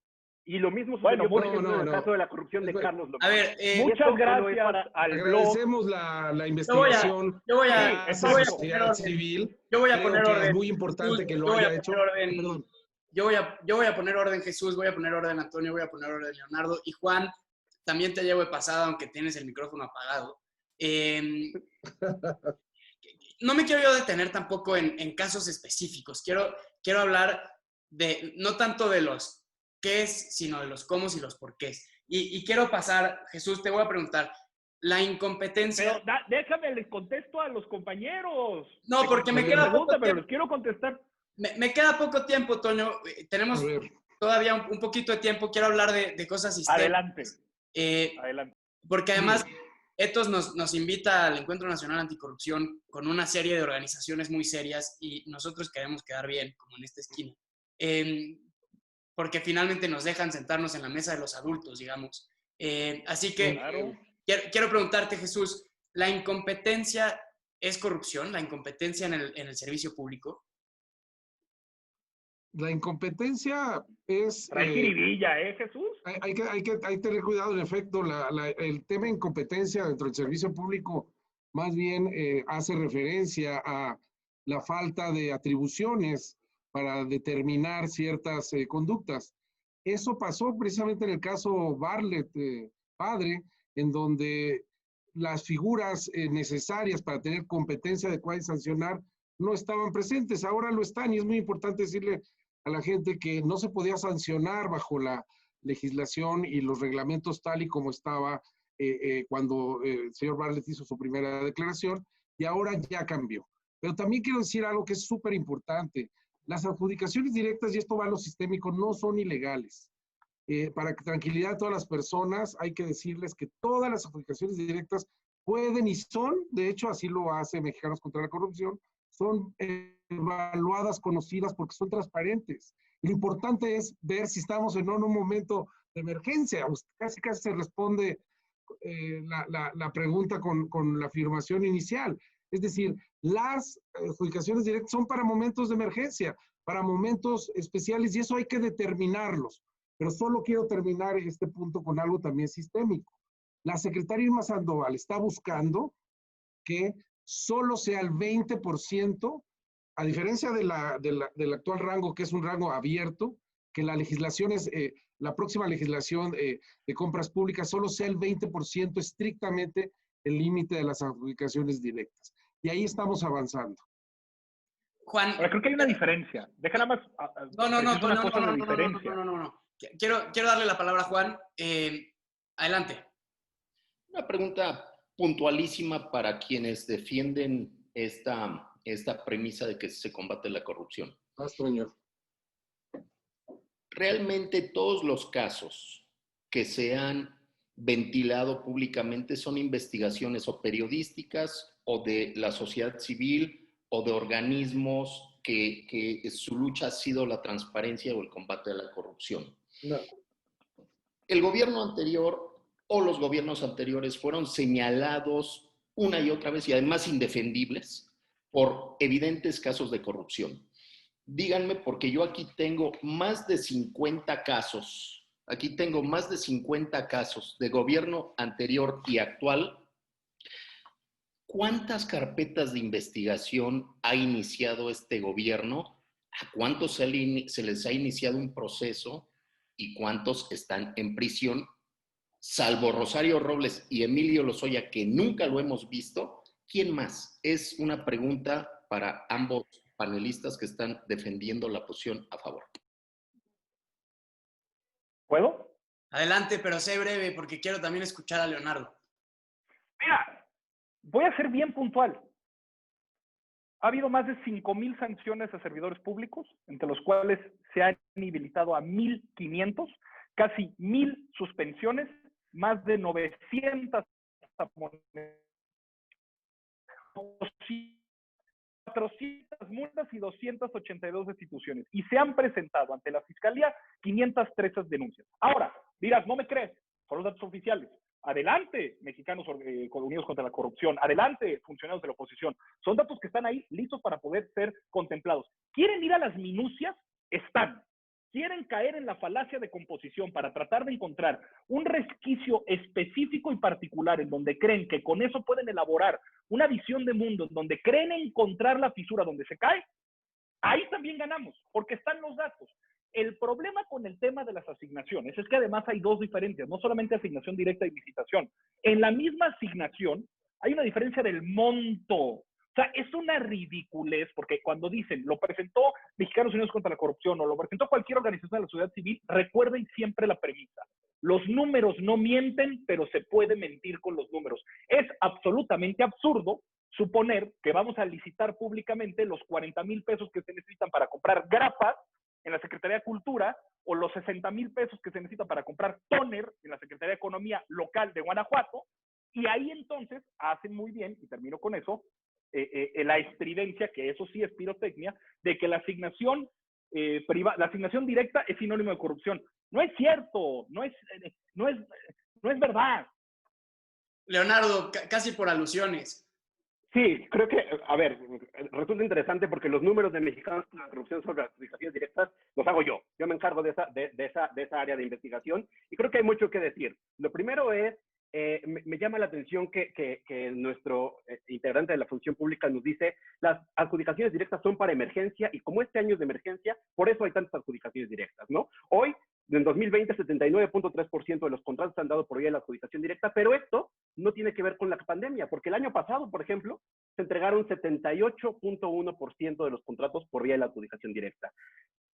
S5: Y lo mismo sucedió, por ejemplo, en el caso de la corrupción de Carlos López.
S1: A ver,
S3: muchas gracias al blog.
S2: Agradecemos la investigación
S1: yo voy a
S2: de la sociedad civil.
S1: Yo voy a poner orden.
S2: Es muy importante que lo haya hecho.
S1: Yo voy a poner orden, Jesús, voy a poner orden, Antonio, voy a poner orden, Leonardo. Y Juan, también te llevo de pasada, aunque tienes el micrófono apagado. No me quiero yo detener tampoco en casos específicos. Quiero hablar no tanto de los qués, sino de los cómo y los porqués. Y quiero pasar, Jesús, te voy a preguntar, la incompetencia...
S3: Pero déjame, les contesto a los compañeros.
S1: No, porque me queda poco tiempo.
S3: Pero les quiero contestar.
S1: Me queda poco tiempo, Toño. Tenemos todavía un poquito de tiempo. Quiero hablar de cosas históricas.
S3: Adelante.
S1: Porque además, Ethos nos invita al Encuentro Nacional Anticorrupción con una serie de organizaciones muy serias y nosotros queremos quedar bien, como en esta esquina. Porque finalmente nos dejan sentarnos en la mesa de los adultos, digamos. Así que quiero preguntarte, Jesús, ¿la incompetencia es corrupción? ¿La incompetencia en el servicio público?
S2: La incompetencia es...
S3: Trae jiribilla, Jesús.
S2: Hay que tener cuidado, en efecto. El tema de incompetencia dentro del servicio público más bien hace referencia a la falta de atribuciones para determinar ciertas conductas. Eso pasó precisamente en el caso Bartlett, padre, en donde las figuras necesarias para tener competencia adecuada y sancionar no estaban presentes. Ahora lo están y es muy importante decirle a la gente que no se podía sancionar bajo la legislación y los reglamentos tal y como estaba cuando el señor Bartlett hizo su primera declaración, y ahora ya cambió. Pero también quiero decir algo que es súper importante. Las adjudicaciones directas, y esto va a lo sistémico, no son ilegales. Para tranquilidad de todas las personas, hay que decirles que todas las adjudicaciones directas pueden y son, de hecho así lo hace Mexicanos contra la Corrupción, son evaluadas, conocidas, porque son transparentes. Y lo importante es ver si estamos en un momento de emergencia. Casi se responde la pregunta con la afirmación inicial. Es decir, las adjudicaciones directas son para momentos de emergencia, para momentos especiales, y eso hay que determinarlos. Pero solo quiero terminar este punto con algo también sistémico. La secretaria Irma Sandoval está buscando que solo sea el 20%, a diferencia del actual rango, que es un rango abierto, que la legislación es, la próxima legislación de compras públicas, solo sea el 20% estrictamente el límite de las adjudicaciones directas. Y ahí estamos avanzando.
S1: Juan.
S3: Ahora, creo que hay una diferencia. Deja nada más.
S1: No. Quiero darle la palabra a Juan. Adelante.
S4: Una pregunta puntualísima para quienes defienden esta premisa de que se combate la corrupción.
S2: Señor.
S4: Realmente todos los casos que se han ventilado públicamente son investigaciones o periodísticas o de la sociedad civil o de organismos que su lucha ha sido la transparencia o el combate a la corrupción.
S2: No.
S4: El gobierno anterior o los gobiernos anteriores fueron señalados una y otra vez y además indefendibles por evidentes casos de corrupción. Díganme, porque yo aquí tengo más de 50 casos, de gobierno anterior y actual. ¿Cuántas carpetas de investigación ha iniciado este gobierno? ¿A cuántos se les ha iniciado un proceso? ¿Y cuántos están en prisión? Salvo Rosario Robles y Emilio Lozoya, que nunca lo hemos visto, ¿quién más? Es una pregunta para ambos panelistas que están defendiendo la posición a favor.
S3: ¿Puedo?
S1: Adelante, pero sé breve porque quiero también escuchar a Leonardo.
S3: Mira, voy a ser bien puntual. Ha habido más de 5,000 sanciones a servidores públicos, entre los cuales se han inhabilitado a 1,500, casi 1,000 suspensiones, más de 900 400 multas y 282 destituciones. Y se han presentado ante la Fiscalía 503 denuncias. Ahora, dirás, no me crees, son los datos oficiales. Adelante, Mexicanos Unidos contra la Corrupción. Adelante, funcionarios de la oposición. Son datos que están ahí listos para poder ser contemplados. ¿Quieren ir a las minucias? Están. ¿Quieren caer en la falacia de composición para tratar de encontrar un resquicio específico y particular en donde creen que con eso pueden elaborar una visión de mundo, en donde creen encontrar la fisura donde se cae? Ahí también ganamos, porque están los datos. El problema con el tema de las asignaciones es que además hay dos diferencias, no solamente asignación directa y licitación. En la misma asignación hay una diferencia del monto. O sea, es una ridiculez, porque cuando dicen, lo presentó Mexicanos Unidos contra la Corrupción o lo presentó cualquier organización de la sociedad civil, recuerden siempre la premisa. Los números no mienten, pero se puede mentir con los números. Es absolutamente absurdo suponer que vamos a licitar públicamente los 40,000 pesos que se necesitan para comprar grapas en la Secretaría de Cultura o los 60,000 pesos que se necesitan para comprar tóner en la Secretaría de Economía local de Guanajuato, y ahí entonces hacen muy bien, y termino con eso, la estridencia, que eso sí es pirotecnia, de que la asignación la asignación directa es sinónimo de corrupción. No es cierto, no es verdad.
S1: Leonardo, casi por alusiones.
S5: Sí, creo que, a ver, resulta interesante porque los números de Mexicanos contra la Corrupción sobre las adjudicaciones directas los hago yo. Yo me encargo de esa área de investigación y creo que hay mucho que decir. Lo primero es, me llama la atención que nuestro integrante de la función pública nos dice las adjudicaciones directas son para emergencia y como este año es de emergencia, por eso hay tantas adjudicaciones directas, ¿no? Hoy, en 2020, 79.3% de los contratos se han dado por vía de la adjudicación directa, pero esto no tiene que ver con la pandemia, porque el año pasado, por ejemplo, se entregaron 78.1% de los contratos por vía de la adjudicación directa.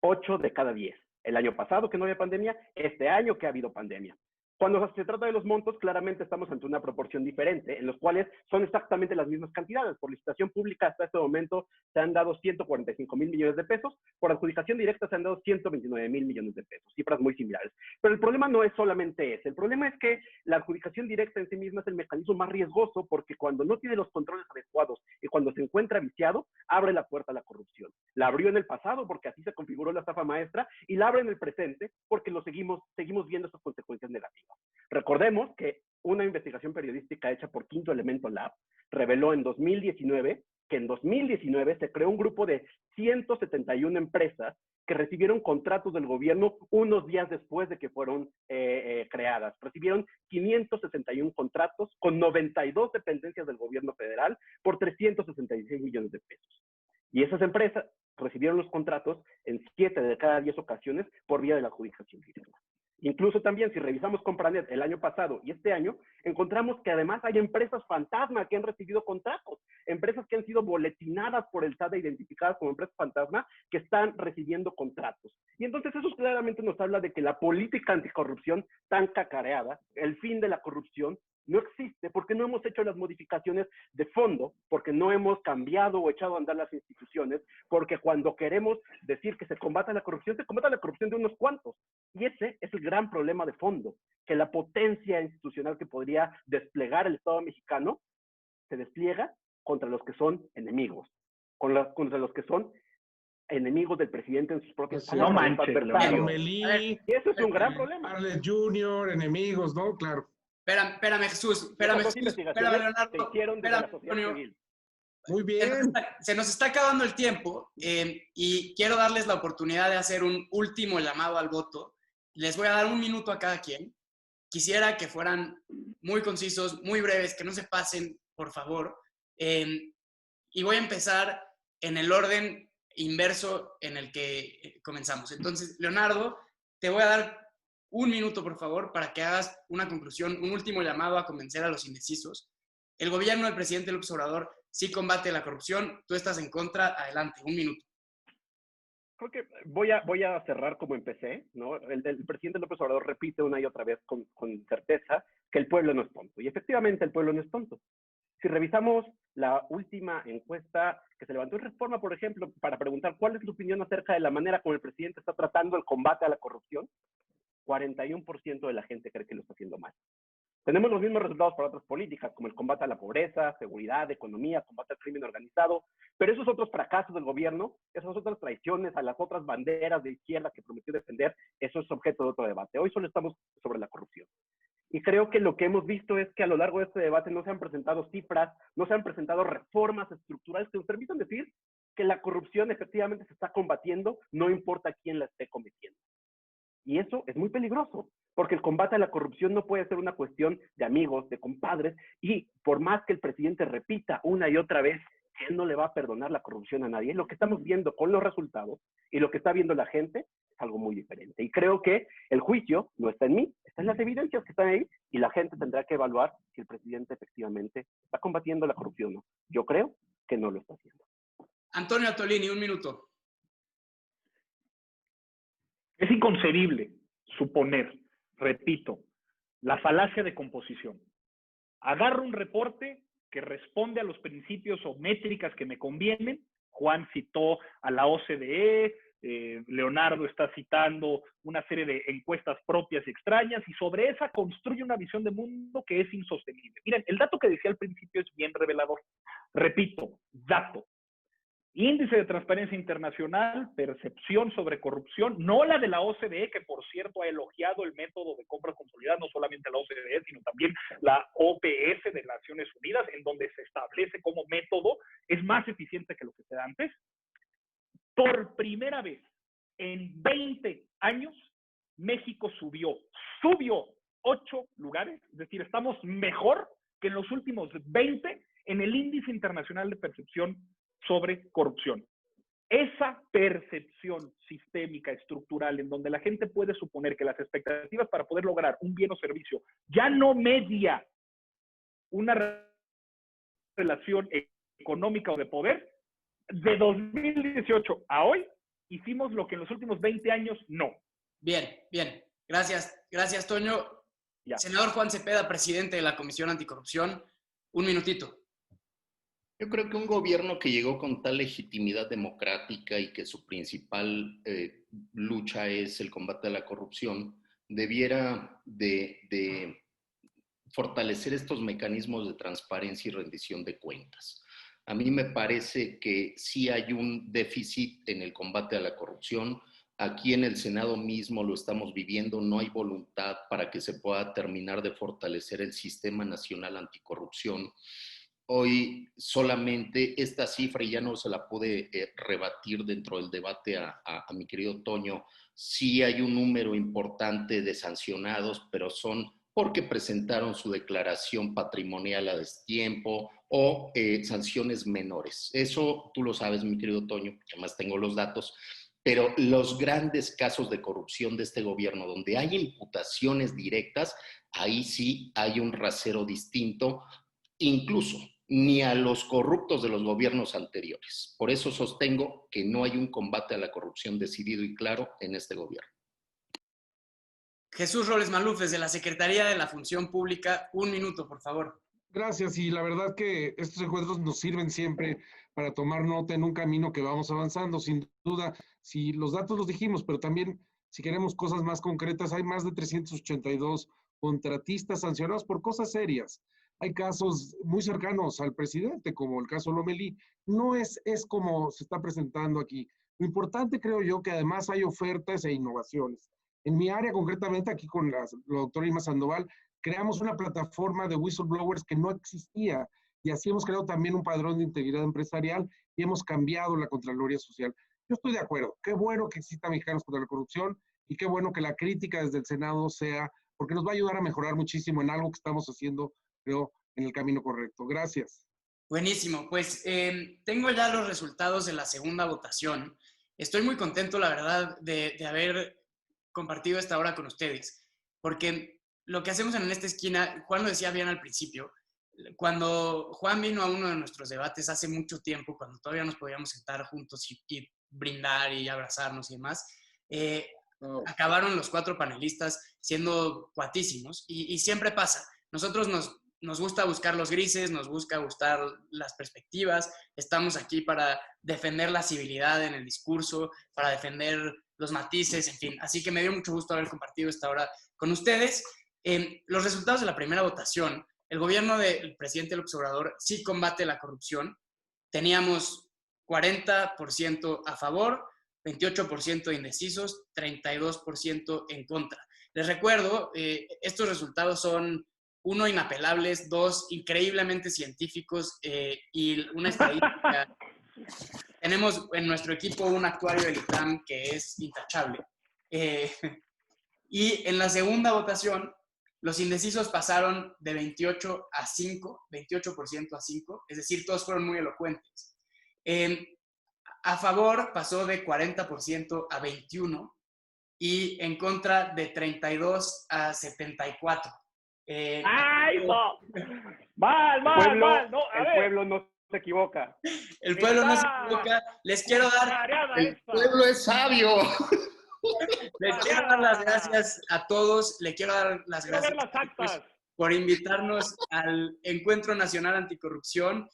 S5: 8 de cada 10. El año pasado que no había pandemia, este año que ha habido pandemia. Cuando se trata de los montos, claramente estamos ante una proporción diferente, en los cuales son exactamente las mismas cantidades. Por licitación pública hasta este momento se han dado 145,000 millones de pesos, por adjudicación directa se han dado 129,000 millones de pesos, cifras muy similares. Pero el problema no es solamente ese, el problema es que la adjudicación directa en sí misma es el mecanismo más riesgoso, porque cuando no tiene los controles adecuados y cuando se encuentra viciado, abre la puerta a la corrupción. La abrió en el pasado porque así se configuró la estafa maestra, y la abre en el presente porque lo seguimos viendo estas consecuencias negativas. Recordemos que una investigación periodística hecha por Quinto Elemento Lab reveló en 2019 que en 2019 se creó un grupo de 171 empresas que recibieron contratos del gobierno unos días después de que fueron creadas. Recibieron 561 contratos con 92 dependencias del gobierno federal por 366 millones de pesos. Y esas empresas recibieron los contratos en 7 de cada 10 ocasiones por vía de la adjudicación directa. Incluso también, si revisamos Compranet el año pasado y este año, encontramos que además hay empresas fantasma que han recibido contratos, empresas que han sido boletinadas por el SAT e identificadas como empresas fantasma que están recibiendo contratos. Y entonces eso claramente nos habla de que la política anticorrupción tan cacareada, el fin de la corrupción, no existe porque no hemos hecho las modificaciones de fondo, porque no hemos cambiado o echado a andar las instituciones, porque cuando queremos decir que se combata la corrupción de unos cuantos. Y ese es el gran problema de fondo, que la potencia institucional que podría desplegar el Estado mexicano se despliega contra los que son enemigos, contra los que son enemigos del presidente en sus propias
S3: No manches,
S2: Lomelí,
S5: y eso es un gran problema.
S2: Arles Junior, enemigos, ¿no? Claro.
S1: Espérame, Jesús. Espérame, Leonardo.
S5: Se hicieron desde la sociedad civil.
S2: Muy bien.
S1: Se nos está acabando el tiempo y quiero darles la oportunidad de hacer un último llamado al voto. Les voy a dar 1 minuto a cada quien. Quisiera que fueran muy concisos, muy breves, que no se pasen, por favor. Y voy a empezar en el orden inverso en el que comenzamos. Entonces, Leonardo, te voy a dar 1 minuto, por favor, para que hagas una conclusión, un último llamado a convencer a los indecisos. El gobierno del presidente López Obrador sí combate la corrupción, tú estás en contra, adelante, 1 minuto.
S5: Creo que voy a cerrar como empecé, ¿no? El presidente López Obrador repite una y otra vez con certeza que el pueblo no es tonto. Y efectivamente el pueblo no es tonto. Si revisamos la última encuesta que se levantó en Reforma, por ejemplo, para preguntar cuál es tu opinión acerca de la manera como el presidente está tratando el combate a la corrupción, 41% de la gente cree que lo está haciendo mal. Tenemos los mismos resultados para otras políticas, como el combate a la pobreza, seguridad, economía, combate al crimen organizado, pero esos otros fracasos del gobierno, esas otras traiciones a las otras banderas de izquierda que prometió defender, eso es objeto de otro debate. Hoy solo estamos sobre la corrupción. Y creo que lo que hemos visto es que a lo largo de este debate no se han presentado cifras, no se han presentado reformas estructurales que nos permitan decir que la corrupción efectivamente se está combatiendo, no importa quién la esté cometiendo. Y eso es muy peligroso, porque el combate a la corrupción no puede ser una cuestión de amigos, de compadres, y por más que el presidente repita una y otra vez que él no le va a perdonar la corrupción a nadie, lo que estamos viendo con los resultados y lo que está viendo la gente es algo muy diferente. Y creo que el juicio no está en mí, está en las evidencias que están ahí, y la gente tendrá que evaluar si el presidente efectivamente está combatiendo la corrupción o no. Yo creo que no lo está haciendo.
S1: Antonio Atolini, 1 minuto.
S3: Es inconcebible suponer, repito, la falacia de composición. Agarro un reporte que responde a los principios o métricas que me convienen. Juan citó a la OCDE, Leonardo está citando una serie de encuestas propias y extrañas, y sobre esa construye una visión de mundo que es insostenible. Miren, el dato que decía al principio es bien revelador. Repito, dato. Índice de Transparencia Internacional, percepción sobre corrupción, no la de la OCDE, que por cierto ha elogiado el método de compra consolidada, no solamente la OCDE, sino también la OPS de Naciones Unidas, en donde se establece como método es más eficiente que lo que se da antes. Por primera vez en 20 años, México subió 8 lugares, es decir, estamos mejor que en los últimos 20 en el Índice Internacional de Percepción sobre Corrupción. Esa percepción sistémica, estructural, en donde la gente puede suponer que las expectativas para poder lograr un bien o servicio ya no media una relación económica o de poder, de 2018 a hoy hicimos lo que en los últimos 20 años no.
S1: Bien, bien. Gracias, Toño.
S3: Ya.
S1: Senador Juan Cepeda, presidente de la Comisión Anticorrupción, un minutito.
S4: Yo creo que un gobierno que llegó con tal legitimidad democrática y que su principal lucha es el combate a la corrupción, debiera de fortalecer estos mecanismos de transparencia y rendición de cuentas. A mí me parece que sí hay un déficit en el combate a la corrupción. Aquí en el Senado mismo lo estamos viviendo, no hay voluntad para que se pueda terminar de fortalecer el Sistema Nacional Anticorrupción. Hoy solamente esta cifra, y ya no se la pude rebatir dentro del debate a mi querido Toño, sí hay un número importante de sancionados, pero son porque presentaron su declaración patrimonial a destiempo o sanciones menores. Eso tú lo sabes, mi querido Toño, que además tengo los datos, pero los grandes casos de corrupción de este gobierno, donde hay imputaciones directas, ahí sí hay un rasero distinto, incluso ni a los corruptos de los gobiernos anteriores. Por eso sostengo que no hay un combate a la corrupción decidido y claro en este gobierno.
S1: Jesús Robles Maluf, desde la Secretaría de la Función Pública, un minuto, por favor.
S2: Gracias, y la verdad que estos encuentros nos sirven siempre para tomar nota en un camino que vamos avanzando. Sin duda, si los datos los dijimos, pero también si queremos cosas más concretas, hay más de 382 contratistas sancionados por cosas serias. Hay casos muy cercanos al presidente, como el caso Lomelí. No es como se está presentando aquí. Lo importante, creo yo, que además hay ofertas e innovaciones. En mi área, concretamente, aquí con la doctora Irma Sandoval, creamos una plataforma de whistleblowers que no existía, y así hemos creado también un padrón de integridad empresarial y hemos cambiado la Contraloría Social. Yo estoy de acuerdo. Qué bueno que exista Mexicanos contra la Corrupción y qué bueno que la crítica desde el Senado sea, porque nos va a ayudar a mejorar muchísimo en algo que estamos haciendo, creo, en el camino correcto. Gracias.
S1: Buenísimo. Pues tengo ya los resultados de la segunda votación. Estoy muy contento, la verdad, de haber compartido esta hora con ustedes, porque lo que hacemos en esta esquina, Juan lo decía bien al principio, cuando Juan vino a uno de nuestros debates hace mucho tiempo, cuando todavía nos podíamos sentar juntos y brindar y abrazarnos y demás, acabaron los 4 panelistas siendo cuatísimos y siempre pasa. Nosotros nos gusta buscar los grises, nos gusta buscar las perspectivas, estamos aquí para defender la civilidad en el discurso, para defender los matices, en fin. Así que me dio mucho gusto haber compartido esta hora con ustedes. Los resultados de la primera votación, el gobierno del presidente López Obrador sí combate la corrupción. Teníamos 40% a favor, 28% indecisos, 32% en contra. Les recuerdo, estos resultados son 1, inapelables, 2, increíblemente científicos y una estadística. Tenemos en nuestro equipo un actuario del ITAM que es intachable. Y en la segunda votación, los indecisos pasaron de 28% a 5%, es decir, todos fueron muy elocuentes. A favor pasó de 40% a 21% y en contra de 32 a 74%.
S3: ¡Ay, no! ¡Mal! No,
S5: el pueblo no se equivoca.
S1: El pueblo no se equivoca. Les quiero dar...
S4: El pueblo es sabio.
S1: Les quiero dar las gracias a todos. Les quiero dar las gracias
S3: las actas
S1: por invitarnos al Encuentro Nacional Anticorrupción.